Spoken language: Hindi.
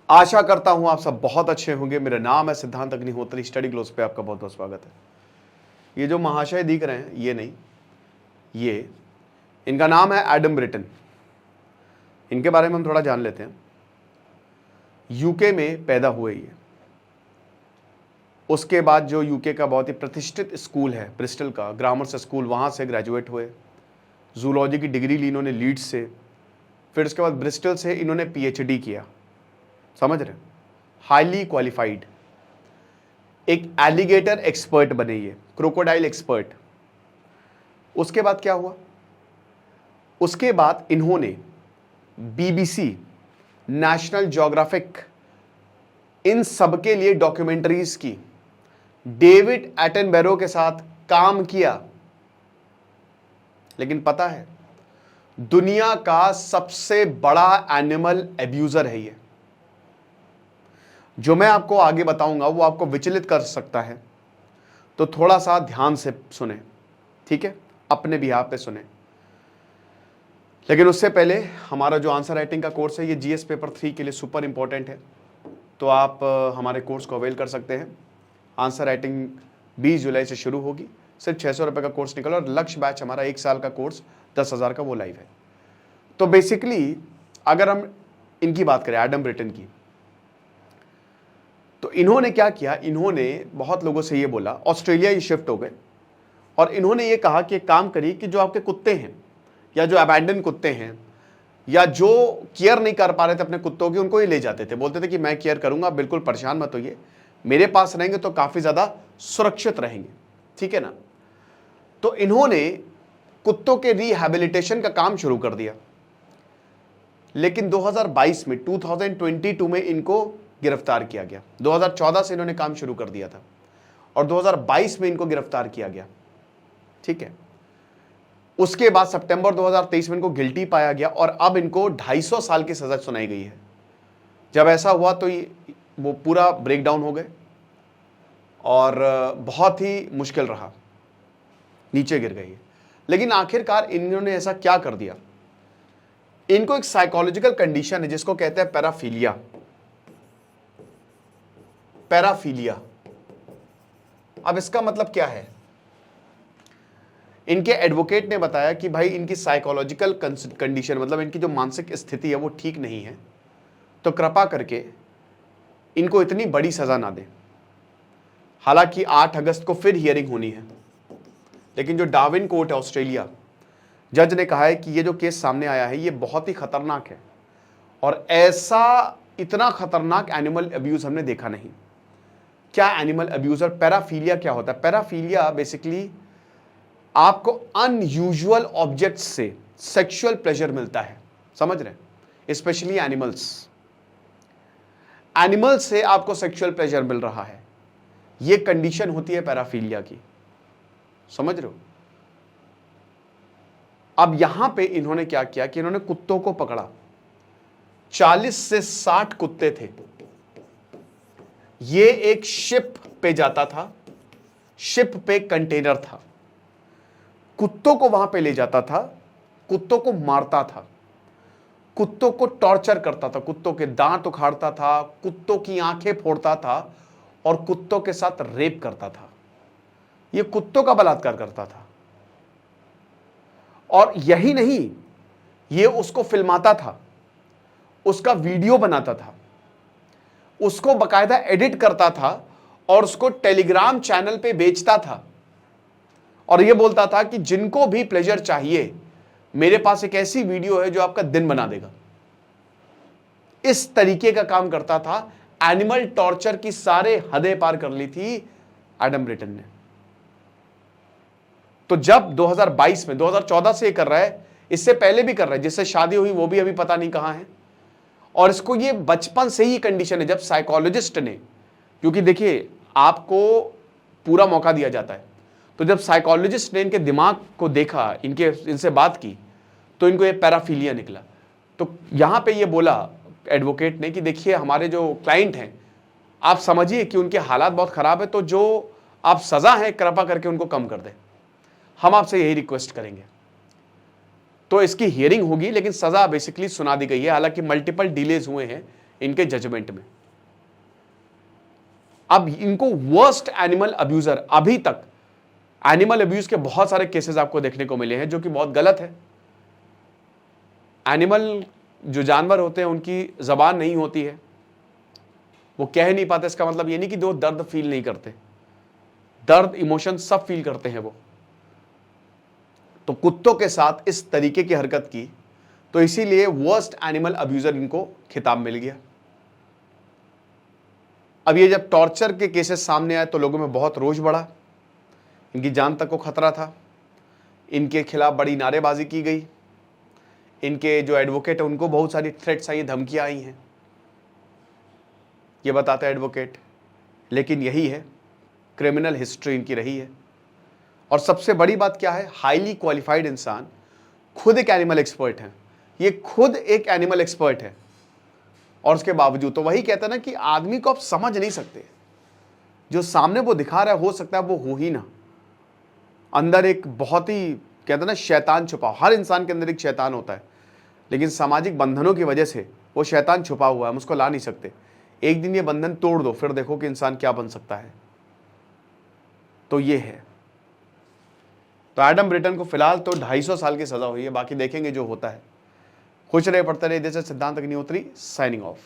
आशा करता हूं आप सब बहुत अच्छे होंगे। मेरा नाम है सिद्धांत अग्निहोत्री। स्टडी ग्लोस पे आपका बहुत बहुत स्वागत है। ये जो महाशय दिख रहे हैं, ये नहीं, ये इनका नाम है एडम ब्रिटन। इनके बारे में हम थोड़ा जान लेते हैं। यूके में पैदा हुए ये। उसके बाद जो यूके का बहुत ही प्रतिष्ठित स्कूल है ब्रिस्टल का, ग्रामर स्कूल, वहां से ग्रेजुएट हुए। जूलॉजी की डिग्री ली इन्होंने लीड्स से। फिर उसके बाद ब्रिस्टल से इन्होंने पीएचडी किया। समझ रहे? हाईली क्वालिफाइड, एक एलिगेटर एक्सपर्ट बने ये, क्रोकोडाइल एक्सपर्ट। उसके बाद क्या हुआ? उसके बाद इन्होंने बीबीसी, नेशनल ज्योग्राफिक, इन सब के लिए डॉक्यूमेंट्रीज की। डेविड एटनबरो के साथ काम किया। लेकिन पता है, दुनिया का सबसे बड़ा एनिमल एब्यूजर है ये। जो मैं आपको आगे बताऊंगा वो आपको विचलित कर सकता है, तो थोड़ा सा ध्यान से सुने, ठीक है? अपने बिहाफ पे सुने। लेकिन उससे पहले हमारा जो आंसर राइटिंग का कोर्स है, ये जीएस पेपर 3 के लिए सुपर इंपॉर्टेंट है। तो आप हमारे कोर्स को अवेल कर सकते हैं। आंसर राइटिंग 20 जुलाई से शुरू होगी। सिर्फ 600 रुपये का कोर्स निकला और लक्ष्य बैच हमारा 1 साल का कोर्स 10,000 का वो लाइव है। तो बेसिकली अगर हम इनकी बात करें, एडम ब्रिटन की, तो इन्होंने क्या किया? इन्होंने बहुत लोगों से ये बोला, ऑस्ट्रेलिया ये शिफ्ट हो गए और इन्होंने ये कहा कि एक काम करिए कि जो आपके कुत्ते हैं या जो अबैंडन कुत्ते हैं या जो केयर नहीं कर पा रहे थे अपने कुत्तों की, उनको ही ले जाते थे। बोलते थे कि मैं केयर करूंगा, बिल्कुल परेशान मत होइए, मेरे पास रहेंगे तो काफी ज्यादा सुरक्षित रहेंगे, ठीक है ना? तो इन्होंने कुत्तों के रिहैबिलिटेशन का काम शुरू कर दिया। लेकिन 2022 में 2022 में इनको गिरफ्तार किया गया। 2014 से इन्होंने काम शुरू कर दिया था और 2022 में इनको गिरफ्तार किया गया, ठीक है? उसके बाद सितंबर 2023 में इनको गिल्टी पाया गया और अब इनको 250 साल की सजा सुनाई गई है। जब ऐसा हुआ तो वो पूरा ब्रेक डाउन हो गए और बहुत ही मुश्किल रहा, नीचे गिर गई। लेकिन आखिरकार इन्होंने ऐसा क्या कर दिया? इनको एक साइकोलॉजिकल कंडीशन है जिसको कहते हैं पैराफीलिया। पैराफीलिया, अब इसका मतलब क्या है? इनके एडवोकेट ने बताया कि भाई इनकी साइकोलॉजिकल कंडीशन, मतलब इनकी जो मानसिक स्थिति है वो ठीक नहीं है, तो कृपा करके इनको इतनी बड़ी सजा ना दें। हालांकि 8 अगस्त को फिर हियरिंग होनी है, लेकिन जो डार्विन कोर्ट है ऑस्ट्रेलिया, जज ने कहा है कि ये जो केस सामने आया है ये बहुत ही खतरनाक है और ऐसा इतना खतरनाक एनिमल अब्यूज हमने देखा नहीं। क्या एनिमल अब्यूजर? पैराफीलिया क्या होता है? पैराफीलिया बेसिकली आपको अनयूजुअल ऑब्जेक्ट्स से सेक्सुअल प्लेजर मिलता है। समझ रहे हैं? स्पेशली एनिमल से आपको सेक्सुअल प्लेजर मिल रहा है, यह कंडीशन होती है पैराफीलिया की। समझ रहे हो? अब यहां पे इन्होंने क्या किया कि इन्होंने कुत्तों को पकड़ा। 40 से 60 कुत्ते थे। ये एक शिप पे जाता था, शिप पे कंटेनर था, कुत्तों को वहां पे ले जाता था, कुत्तों को मारता था, कुत्तों को टॉर्चर करता था, कुत्तों के दांत उखाड़ता था, कुत्तों की आंखें फोड़ता था और कुत्तों के साथ रेप करता था। ये कुत्तों का बलात्कार करता था। और यही नहीं, ये उसको फिल्माता था, उसका वीडियो बनाता था, उसको बकायदा एडिट करता था और उसको टेलीग्राम चैनल पे बेचता था और यह बोलता था कि जिनको भी प्लेजर चाहिए, मेरे पास एक ऐसी वीडियो है जो आपका दिन बना देगा। इस तरीके का काम करता था। एनिमल टॉर्चर की सारे हदें पार कर ली थी एडम ब्रिटन ने। तो जब 2022 में, 2014 से ये कर रहा है, इससे पहले भी कर रहा है, जिससे शादी हुई वो भी अभी पता नहीं कहां है। और इसको ये बचपन से ही कंडीशन है। जब साइकोलॉजिस्ट ने, क्योंकि देखिए आपको पूरा मौका दिया जाता है, तो जब साइकोलॉजिस्ट ने इनके दिमाग को देखा, इनसे बात की, तो इनको ये पैराफीलिया निकला। तो यहां पे ये बोला एडवोकेट ने कि देखिए हमारे जो क्लाइंट हैं, आप समझिए कि उनके हालात बहुत खराब है, तो जो आप सजा है कृपा करके उनको कम कर दें, हम आपसे यही रिक्वेस्ट करेंगे। तो इसकी हियरिंग होगी, लेकिन सजा बेसिकली सुना दी गई है। हालांकि मल्टीपल डिलेज हुए हैं इनके जजमेंट में। अब इनको वर्स्ट एनिमल अब्यूजर, अभी तक एनिमल अब्यूज के बहुत सारे केसेस आपको देखने को मिले हैं जो कि बहुत गलत है। एनिमल जो जानवर होते हैं उनकी जबान नहीं होती है, वो कह नहीं पाते। इसका मतलब ये नहीं कि वो दर्द फील नहीं करते, दर्द इमोशन सब फील करते हैं वो। तो कुत्तों के साथ इस तरीके की हरकत की तो इसीलिए वर्स्ट एनिमल अब्यूजर इनको खिताब मिल गया। अब ये जब टॉर्चर के केसेस सामने आए तो लोगों में बहुत रोष बढ़ा, इनकी जान तक को खतरा था, इनके खिलाफ बड़ी नारेबाजी की गई, इनके जो एडवोकेट है उनको बहुत सारी थ्रेट्स आई, धमकियां आई हैं, ये बताता है एडवोकेट। लेकिन यही है, क्रिमिनल हिस्ट्री इनकी रही है। और सबसे बड़ी बात क्या है, हाईली क्वालिफाइड इंसान, खुद एक एनिमल एक्सपर्ट है, ये खुद एक एनिमल एक्सपर्ट है, और उसके बावजूद तो वही कहता है ना कि आदमी को आप समझ नहीं सकते, जो सामने वो दिखा रहा है हो सकता है वो हो ही ना। अंदर एक बहुत ही कहते हैं ना शैतान छुपा, हर इंसान के अंदर एक शैतान होता है, लेकिन सामाजिक बंधनों की वजह से वो शैतान छुपा हुआ है, हम उसको ला नहीं सकते। एक दिन ये बंधन तोड़ दो, फिर देखो कि इंसान क्या बन सकता है। तो ये है। तो एडम ब्रिटन को फिलहाल तो 250 साल की सजा हुई है, बाकी देखेंगे जो होता है। खुश रहे, पढ़ते रहे। जैसे सिद्धांत अग्निहोत्री साइनिंग ऑफ।